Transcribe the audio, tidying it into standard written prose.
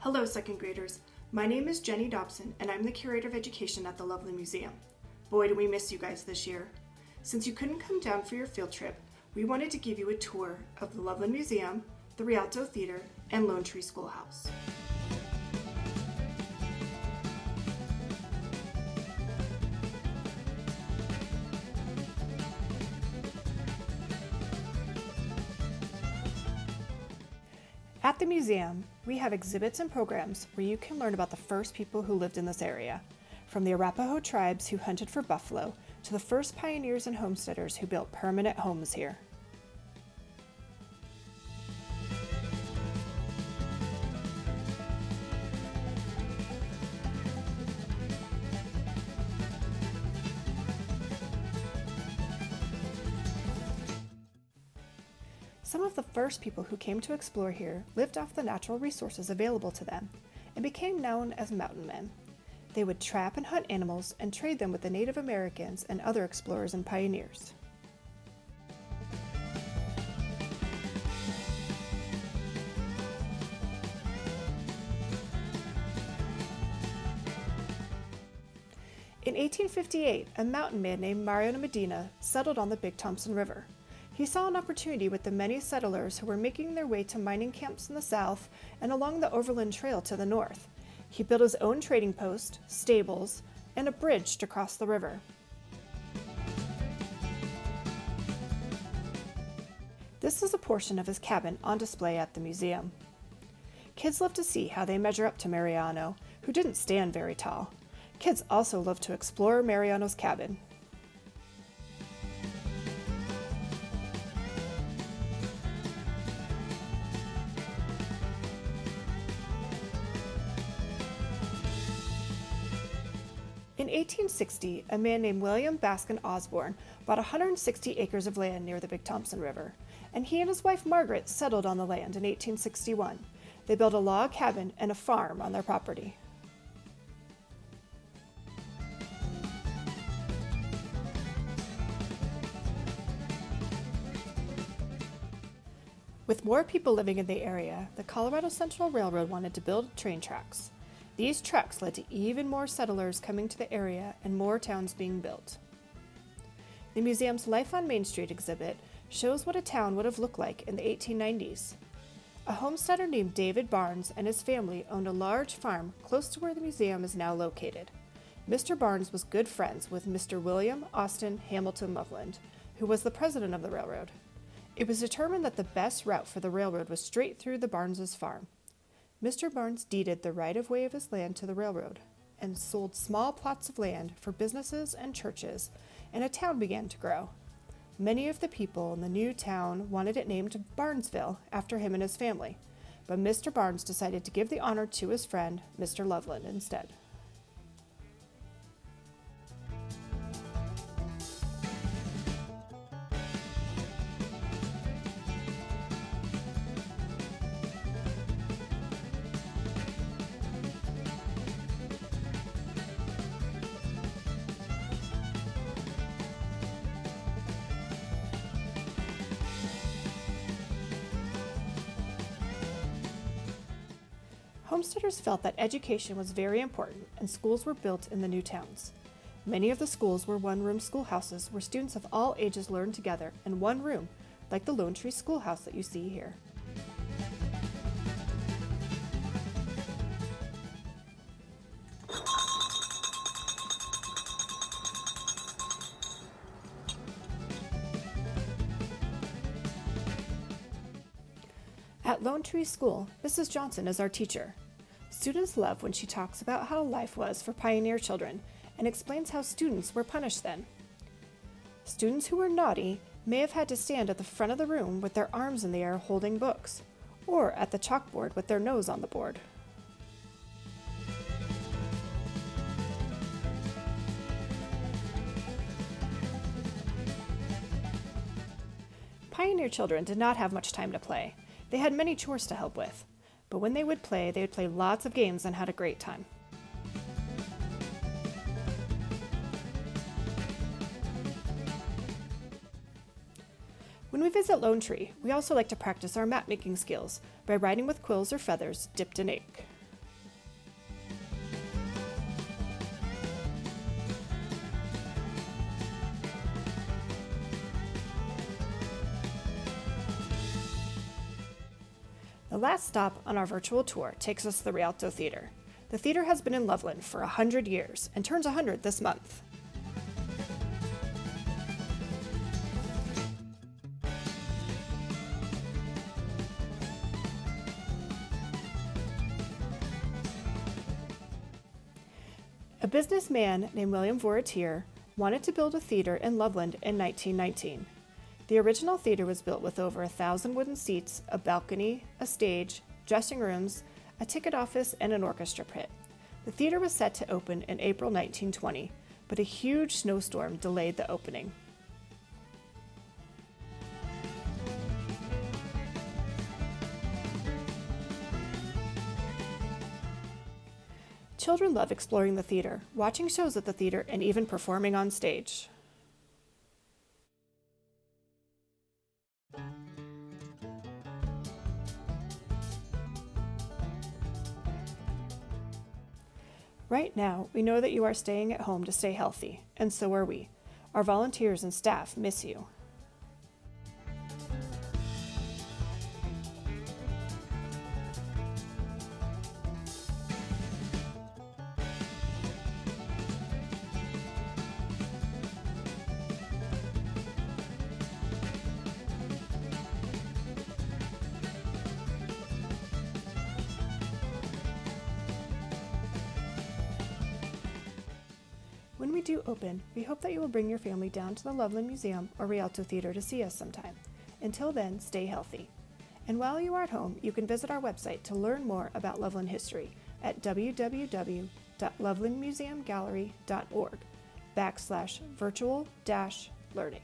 Hello, second graders. My name is Jenny Dobson, and I'm the Curator of Education at the Loveland Museum. Boy, do we miss you guys this year. Since you couldn't come down for your field trip, we wanted to give you a tour of the Loveland Museum, the Rialto Theater, and Lonetree Schoolhouse. At the museum, we have exhibits and programs where you can learn about the first people who lived in this area, from the Arapaho tribes who hunted for buffalo to the first pioneers and homesteaders who built permanent homes here. Some of the first people who came to explore here lived off the natural resources available to them and became known as mountain men. They would trap and hunt animals and trade them with the Native Americans and other explorers and pioneers. In 1858, a mountain man named Mariana Medina settled on the Big Thompson River. He saw an opportunity with the many settlers who were making their way to mining camps in the south and along the overland trail to the north. He built his own trading post, stables, and a bridge to cross the river. This is a portion of his cabin on display at the museum. Kids love to see how they measure up to Mariano, who didn't stand very tall. Kids also love to explore Mariano's cabin. In 1860, a man named William Baskin Osborne bought 160 acres of land near the Big Thompson River, and he and his wife Margaret settled on the land in 1861. They built a log cabin and a farm on their property. With more people living in the area, the Colorado Central Railroad wanted to build train tracks. These tracks led to even more settlers coming to the area and more towns being built. The museum's Life on Main Street exhibit shows what a town would have looked like in the 1890s. A homesteader named David Barnes and his family owned a large farm close to where the museum is now located. Mr. Barnes was good friends with Mr. William Austin Hamilton Loveland, who was the president of the railroad. It was determined that the best route for the railroad was straight through the Barnes' farm. Mr. Barnes deeded the right-of-way of his land to the railroad and sold small plots of land for businesses and churches, and a town began to grow. Many of the people in the new town wanted it named Barnesville after him and his family, but Mr. Barnes decided to give the honor to his friend, Mr. Loveland, instead. Homesteaders felt that education was very important and schools were built in the new towns. Many of the schools were one-room schoolhouses where students of all ages learned together in one room, like the Lonetree Schoolhouse that you see here. At Lonetree School, Mrs. Johnson is our teacher. Students love when she talks about how life was for pioneer children and explains how students were punished then. Students who were naughty may have had to stand at the front of the room with their arms in the air holding books, or at the chalkboard with their nose on the board. Pioneer children did not have much time to play. They had many chores to help with, but when they would play lots of games and had a great time. When we visit Lonetree, we also like to practice our map-making skills by writing with quills or feathers dipped in ink. The last stop on our virtual tour takes us to the Rialto Theater. The theater has been in Loveland for 100 years and turns 100 this month. A businessman named William Voratier wanted to build a theater in Loveland in 1919. The original theater was built with over 1,000 wooden seats, a balcony, a stage, dressing rooms, a ticket office, and an orchestra pit. The theater was set to open in April 1920, but a huge snowstorm delayed the opening. Children love exploring the theater, watching shows at the theater, and even performing on stage. Right now, we know that you are staying at home to stay healthy, and so are we. Our volunteers and staff miss you. When we do open, we hope that you will bring your family down to the Loveland Museum or Rialto Theater to see us sometime. Until then, stay healthy. And while you are at home, you can visit our website to learn more about Loveland history at www.lovelandmuseumgallery.org/virtual-learning.